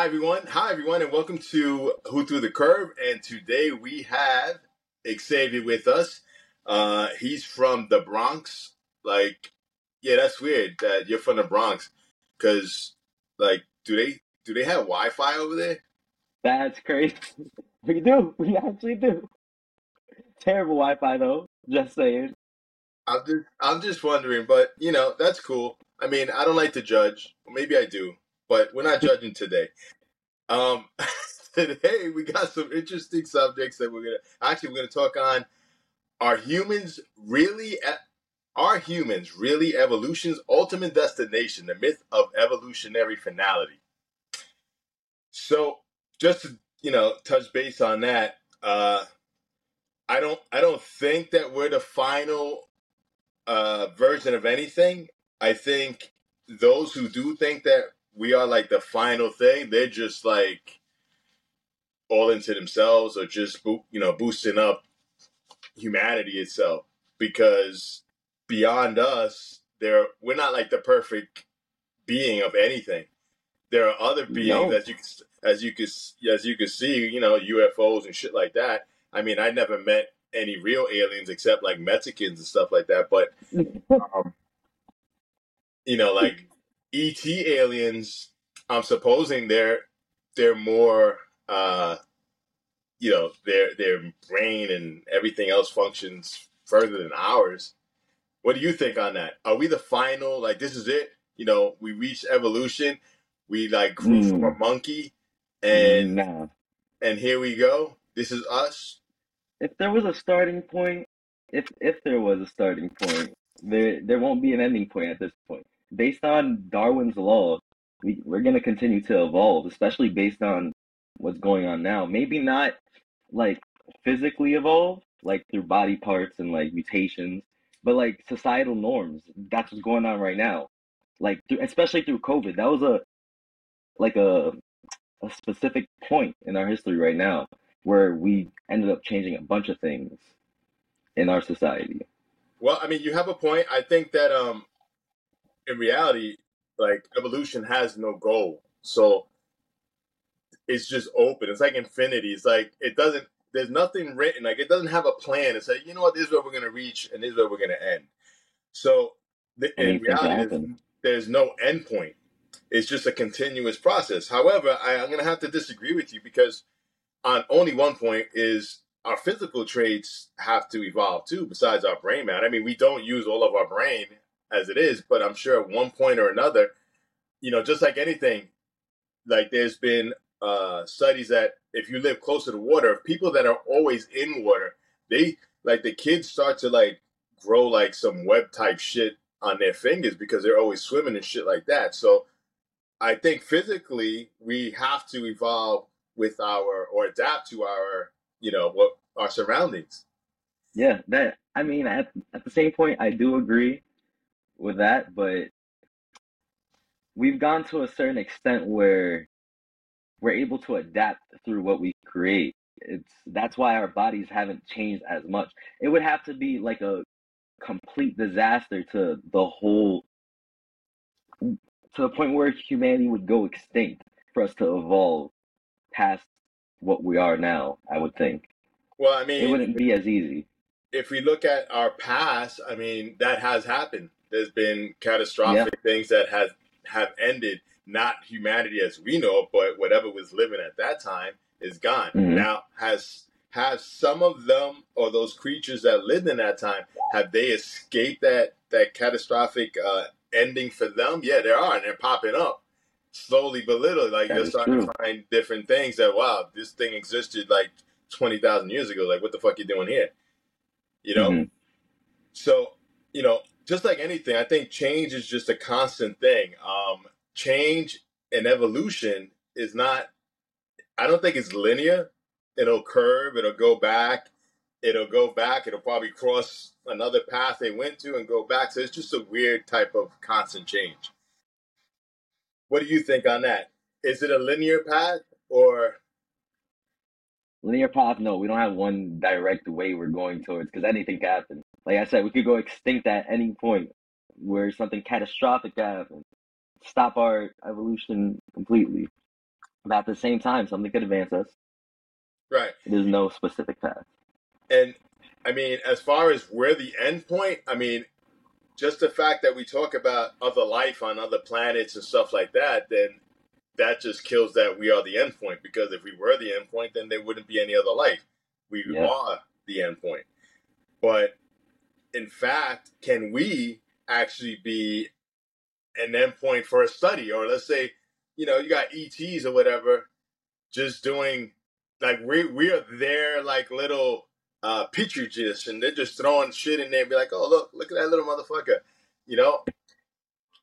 Hi, everyone, and welcome to Who Threw the Curve. And today we have Xavier with us. He's from the Bronx. Yeah, that's weird that you're from the Bronx. Because, do they have Wi-Fi over there? That's crazy. We do. We actually do. Terrible Wi-Fi though. Just saying. I'm just wondering, but that's cool. I mean, I don't like to judge. Maybe I do, but we're not judging today. Um, Today we got some interesting subjects that we're gonna talk on. Are humans really are humans really evolution's ultimate destination? The myth of evolutionary finality. So, just to touch base on that, I don't think that we're the final version of anything. I think those who do think that we are like the final thing, they're just like all into themselves or just boosting up humanity itself, because beyond us we're not like the perfect being of anything. There are other beings, No. as you could see, UFOs and shit like that. I mean, I never met any real aliens except like Mexicans and stuff like that, but um, like ET aliens, I'm supposing they're more their brain and everything else functions further than ours. What do you think on that? Are we the final? Like, this is it? We reached evolution. We like grew from a Mm, monkey, and nah. here we go. This is us. If there was a starting point, if there was a starting point, there won't be an ending point at this point. Based on Darwin's law, we're gonna continue to evolve, especially based on what's going on now. Maybe not like physically evolve, like through body parts and like mutations, but like societal norms. That's what's going on right now. Like especially through COVID, that was like a specific point in our history right now where we ended up changing a bunch of things in our society. Well, I mean, you have a point. I think that in reality, like, evolution has no goal, so it's just open. It's like infinity. It's like it doesn't. There's nothing written. Like, it doesn't have a plan. It's like, you know what, this is where we're gonna reach, and this is where we're gonna end. So in Anything can reality, happen. there's no end point. It's just a continuous process. However, I'm going to have to disagree with you, because on only one point is our physical traits have to evolve too, besides our brain matter. I mean, we don't use all of our brain as it is, but I'm sure at one point or another, just like anything, like there's been studies that if you live closer to water, people that are always in water, they like the kids start to like grow like some web type shit on their fingers because they're always swimming and shit like that. So I think physically we have to evolve with our or adapt to our, what our surroundings. Yeah, that I mean at the same point I do agree with that, but we've gone to a certain extent where we're able to adapt through what we create. It's That's why our bodies haven't changed as much. It would have to be like a complete disaster to the whole to the point where humanity would go extinct for us to evolve past what we are now, I would think. Well, I It mean, wouldn't be as easy. if we look at our past, I mean, that has happened. There's been Yeah. catastrophic things that have ended, not humanity as we know it, but whatever was living at that time is gone. Hmm. Now, has some of them or those creatures that lived in that time, have they escaped that catastrophic ending for them? Yeah, there are, and they're popping up slowly but little. Like, That you're is starting to true. find different things that, wow, this thing existed like 20,000 years ago. Like, what the fuck you doing here? You know? Hmm. So, just like anything, I think change is just a constant thing. Change and evolution is not, I don't think it's linear. It'll curve, it'll go back, it'll probably cross another path they went to and go back. So it's just a weird type of constant change. What do you think on that? Is it a linear path or, Linear path, no, we don't have one direct way we're going towards because anything can happen. Like I said, we could go extinct at any point where something catastrophic can happen, stop our evolution completely. But at the same time, something could advance us. Right. There's no specific path. And I mean, as far as where the end point, I mean, just the fact that we talk about other life on other planets and stuff like that, then that just kills that we are the end point. Because if we were the end point, then there wouldn't be any other life. We Yeah. are the end point. But in fact, can we actually be an end point for a study? Or let's say, you got ETs or whatever, just doing, like, we are their, like, little petri dish, and they're just throwing shit in there and be like, oh, look at that little motherfucker.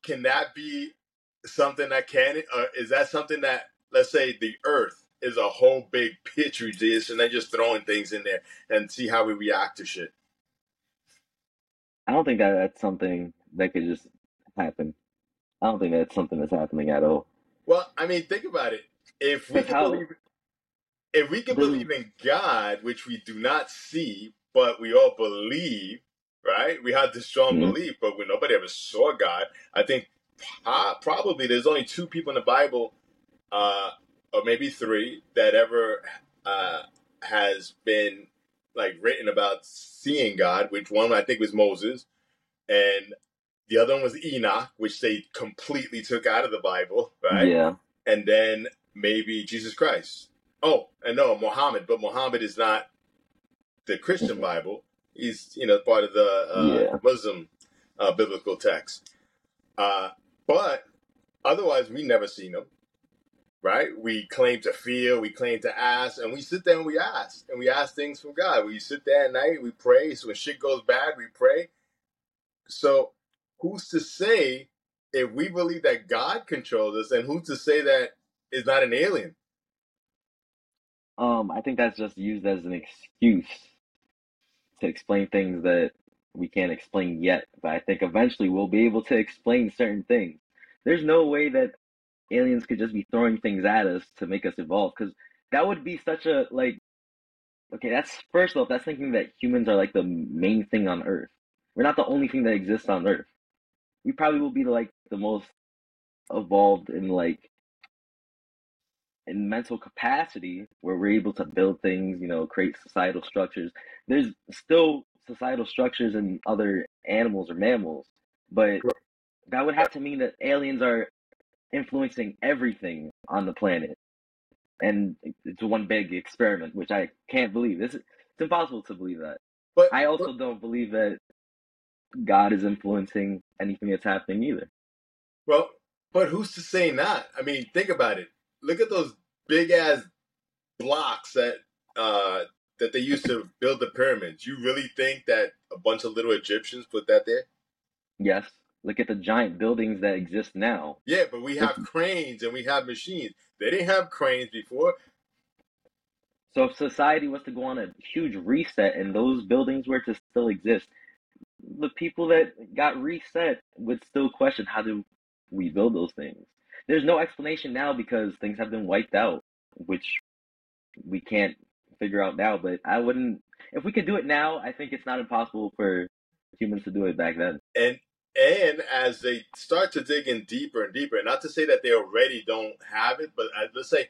Can that be something that is that something that, let's say, the Earth is a whole big petri dish and they're just throwing things in there and see how we react to shit? I don't think that that's something that could just happen. I don't think that's something that's happening at all. Well, I mean, think about it. If we Because could how believe if we could this is, believe in God, which we do not see, but we all believe, right? We have this strong mhm, belief, but when nobody ever saw God, I think probably there's only two people in the Bible, or maybe three, that ever has been, like, written about seeing God. Which one I think was Moses, and the other one was Enoch, which they completely took out of the Bible, right? yeah, And then maybe Jesus Christ. Oh, and no, Muhammad, but Muhammad is not the Christian mhm, Bible. He's, part of the yeah. Muslim biblical text. But otherwise, we never seen them, right? We claim to feel, we claim to ask, and we sit there and we ask things from God. We sit there at night, we pray. So when shit goes bad, we pray. So who's to say, if we believe that God controls us, and who's to say that is not an alien? I think that's just used as an excuse to explain things that we can't explain yet. But I think eventually we'll be able to explain certain things. There's no way that aliens could just be throwing things at us to make us evolve, because that would be such a like. Okay, that's first off, that's thinking that humans are like the main thing on Earth. We're not the only thing that exists on Earth. We probably will be like the most evolved in like in mental capacity where we're able to build things, create societal structures. There's still societal structures in other animals or mammals, but that would have to mean that aliens are influencing everything on the planet. And it's one big experiment, which I can't believe. It's impossible to believe that. But, I but also don't believe that God is influencing anything that's happening either. well, but who's to say not? I mean, think about it. Look at those big ass blocks uh, that they used to build the pyramids. You really think that a bunch of little Egyptians put that there? Yes, look at the giant buildings that exist now. Yeah, but we Look, have cranes and we have machines. They didn't have cranes before. so if society was to go on a huge reset and those buildings were to still exist, the people that got reset would still question how do we build those things. There's no explanation now because things have been wiped out, which we can't figure out now. But I wouldn't, if we could do it now, I think it's not impossible for humans to do it back then. And as they start to dig in deeper and deeper, not to say that they already don't have it, but let's say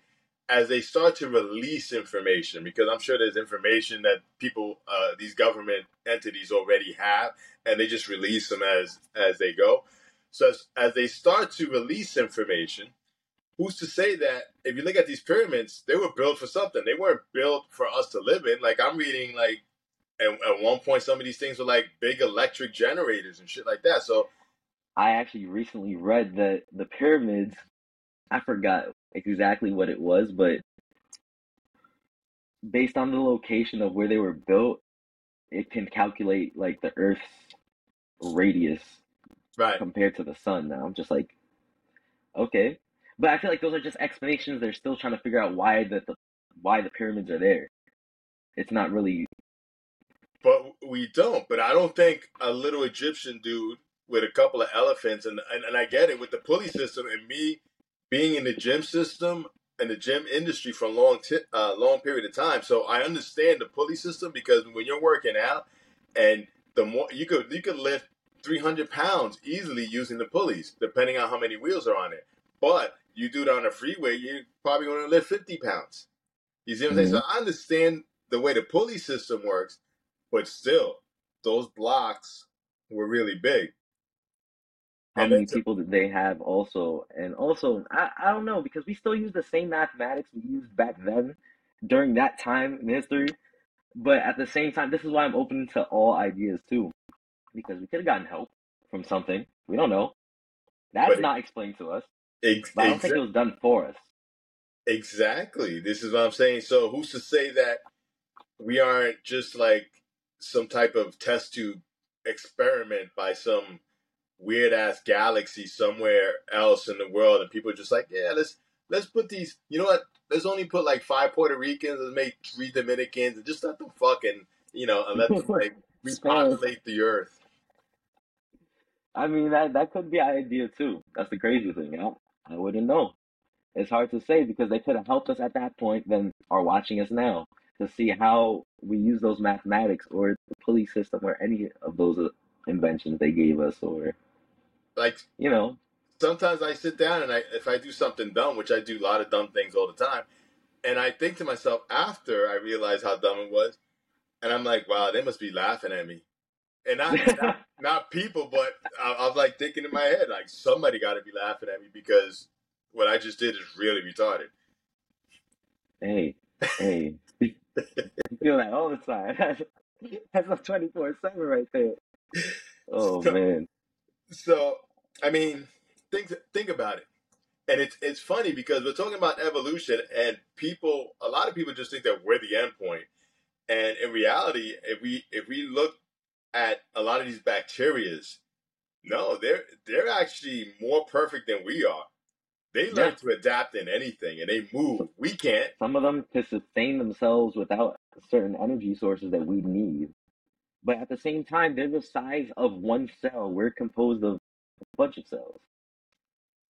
as they start to release information, because I'm sure there's information that people, these government entities already have, and they just release them as they go. So as they start to release information, who's to say that if you look at these pyramids, they were built for something. They weren't built for us to live in. Like, I'm reading, like, at one point, some of these things were like big electric generators and shit like that. So, I actually recently read that the pyramids, I forgot exactly what it was, but based on the location of where they were built, it can calculate like the Earth's radius right. compared to the sun. Now I'm just like, okay, but I feel like those are just explanations. They're still trying to figure out why the pyramids are there. It's not really. But we don't. But I don't think a little Egyptian dude with a couple of elephants, and I get it with the pulley system, and me being in the gym system and the gym industry for a long period of time. So I understand the pulley system, because when you're working out, and the more you could lift 300 pounds easily using the pulleys, depending on how many wheels are on it. But you do it on a freeway, you're probably going to lift 50 pounds. You see what I'm saying? hmm So I understand the way the pulley system works, but still, those blocks were really big. How And then many people did they have also? And also, I don't know, because we still use the same mathematics we used back then during that time in history. But at the same time, this is why I'm open to all ideas too, because we could have gotten help from something. We don't know. but That's not explained to us, but I don't think it exactly. was done for us. Exactly. This is what I'm saying. So who's to say that we aren't just like some type of test tube experiment by some weird ass galaxy somewhere else in the world, and people are just like, yeah, let's put these. You know what? Let's only put like 5 Puerto Ricans, let's make 3 Dominicans, and just let them fucking and let them like Expand. repopulate the earth. I mean, that could be an idea too. That's the crazy thing. I wouldn't know. It's hard to say because they could have helped us at that point, then are watching us now to see how we use those mathematics or the pulley system or any of those inventions they gave us, or Like you know. sometimes I sit down and if I do something dumb, which I do a lot of dumb things all the time, and I think to myself after I realize how dumb it was, and I'm like, wow, they must be laughing at me. And not people, but I was like thinking in my head, like somebody got to be laughing at me because what I just did is really retarded. Hey, hey, you feel that all the time. That's a 24/7 right there. Oh So, man. so I mean, think about it, and it's funny because we're talking about evolution, and a lot of people just think that we're the end point, and in reality, if we look at a lot of these bacterias, no, they're actually more perfect than we are. They Yeah. learn to adapt in anything, and they move. So, We can't. some of them can sustain themselves without certain energy sources that we need. But at the same time, they're the size of one cell. We're composed of a bunch of cells.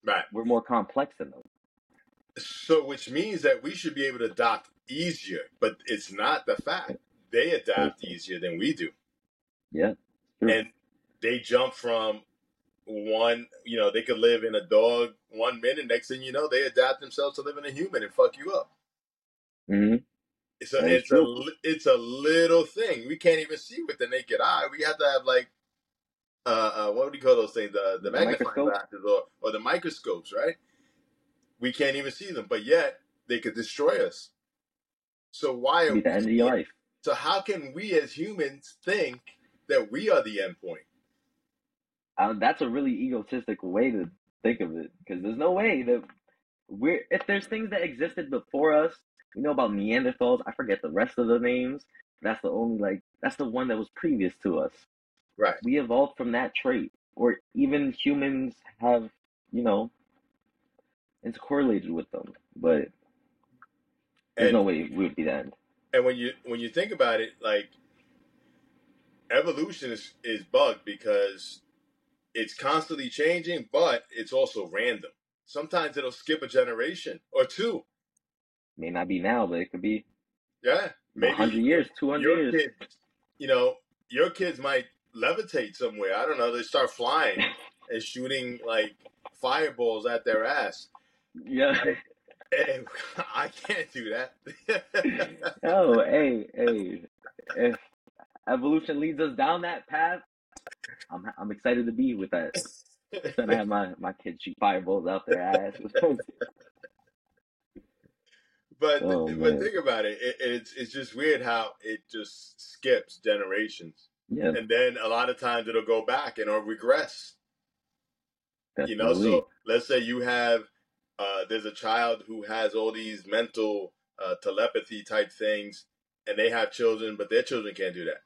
Right. We're more complex than them. So, which means that we should be able to adapt easier, but it's not the fact. They adapt Listen, easier than we do. yeah, true. And they jump from they could live in a dog 1 minute. Next thing you know, they adapt themselves to live in a human and fuck you up. hmm So That is true. it's a little thing. We can't even see with the naked eye. We have to have like what do you call those things? The The magnifying microscope glasses or the microscopes, right? We can't even see them, but yet they could destroy us. So why could are be the end of your we? life. So how can we as humans think that we are the end point? That's a really egotistic way to think of it because there's no way that if there's things that existed before us, we know about Neanderthals. I forget the rest of the names. That's the only that's the one that was previous to us. Right. We evolved from that trait, or even humans have, you know, it's correlated with them. But there's And no way we would be the end. and when you think about it, like evolution is bugged because it's constantly changing, but it's also random. Sometimes it'll skip a generation or two. May not be now, but it could be Yeah, 100 maybe years, 200 your years. kids, you know, your kids might levitate somewhere. I don't know. They start flying and shooting like fireballs at their ass. Yeah. And I can't do that. Oh, hey. If evolution leads us down that path, I'm excited to be with that. Instead, I have my kids shoot fireballs out their ass. but Oh but man, think about it. It's just weird how it just skips generations, yeah, and then a lot of times it'll go back and or regress. definitely. So let's say you have there's a child who has all these mental telepathy type things, and they have children, but their children can't do that.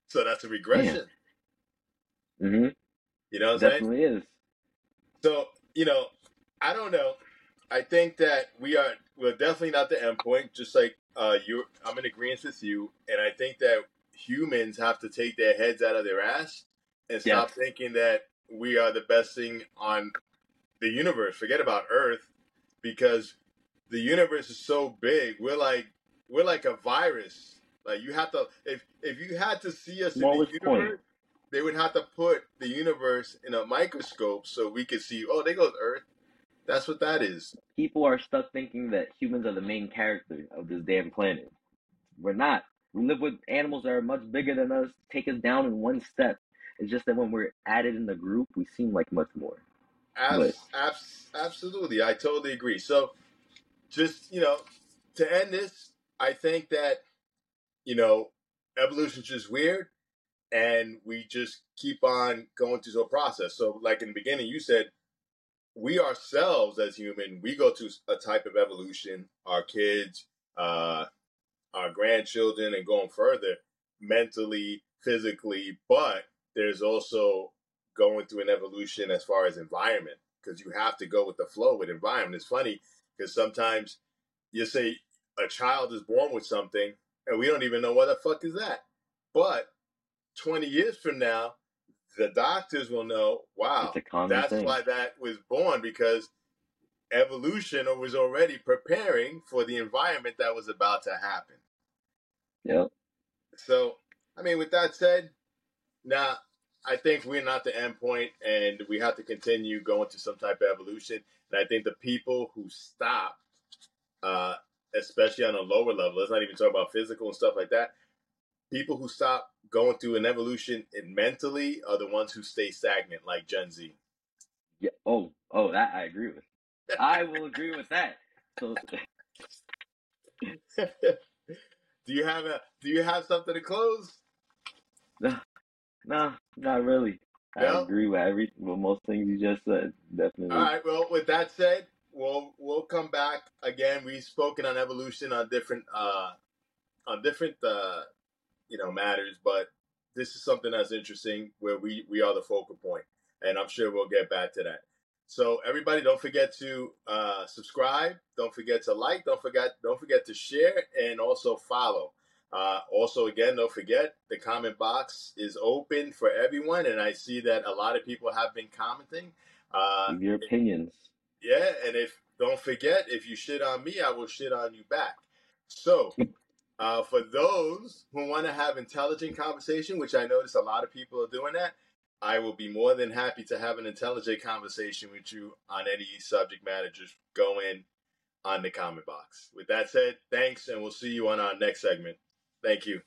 So that's a Damn. regression. Mm-hmm. You know what I'm saying? Definitely is. So I don't know. I think that we're definitely not the end point. Just like I'm in agreement with you, and I think that humans have to take their heads out of their ass and Yes. stop thinking that we are the best thing on the universe. Forget about Earth, because the universe is so big. We're like a virus. Like you have to if you had to see us in the Smallest point. universe, they would have to put the universe in a microscope so we could see, oh, there goes Earth. That's what that is. People are stuck thinking that humans are the main character of this damn planet. We're not. We live with animals that are much bigger than us, take us down in one step. It's just that when we're added in the group, we seem like much more. But Absolutely. I totally agree. So just, to end this, I think that, evolution's just weird and we just keep on going through the process. So like in the beginning, you said, we ourselves as human, we go through a type of evolution, our kids, our grandchildren, and going further mentally, physically, but there's also going through an evolution as far as environment, because you have to go with the flow with environment. It's funny because sometimes you say a child is born with something and we don't even know what the fuck is that. But 20 years from now, the doctors will know, wow, it's a common that's thing. why that was born, because evolution was already preparing for the environment that was about to happen. Yep. So, I mean, with that said, now I think we're not the end point and we have to continue going to some type of evolution. And I think the people who stop, especially on a lower level, let's not even talk about physical and stuff like that, people who stop going through an evolution mentally are the ones who stay stagnant, like Gen Z. Yeah. Oh, that I agree with. I will agree with that. So Do you have something to close? no, not really. I No? agree with most things you just said. All Definitely. right. Well, with that said, we'll come back again. We've spoken on evolution on different matters, but this is something that's interesting where we are the focal point, and I'm sure we'll get back to that. So everybody, don't forget to subscribe. Don't forget to like. Don't forget to share, and also follow. Also, again, don't forget the comment box is open for everyone, and I see that a lot of people have been commenting. Leave your opinions. Yeah, and don't forget, if you shit on me, I will shit on you back. So, for those who want to have intelligent conversation, which I notice a lot of people are doing that, I will be more than happy to have an intelligent conversation with you on any subject matter. Just go in on the comment box. With that said, thanks, and we'll see you on our next segment. Thank you.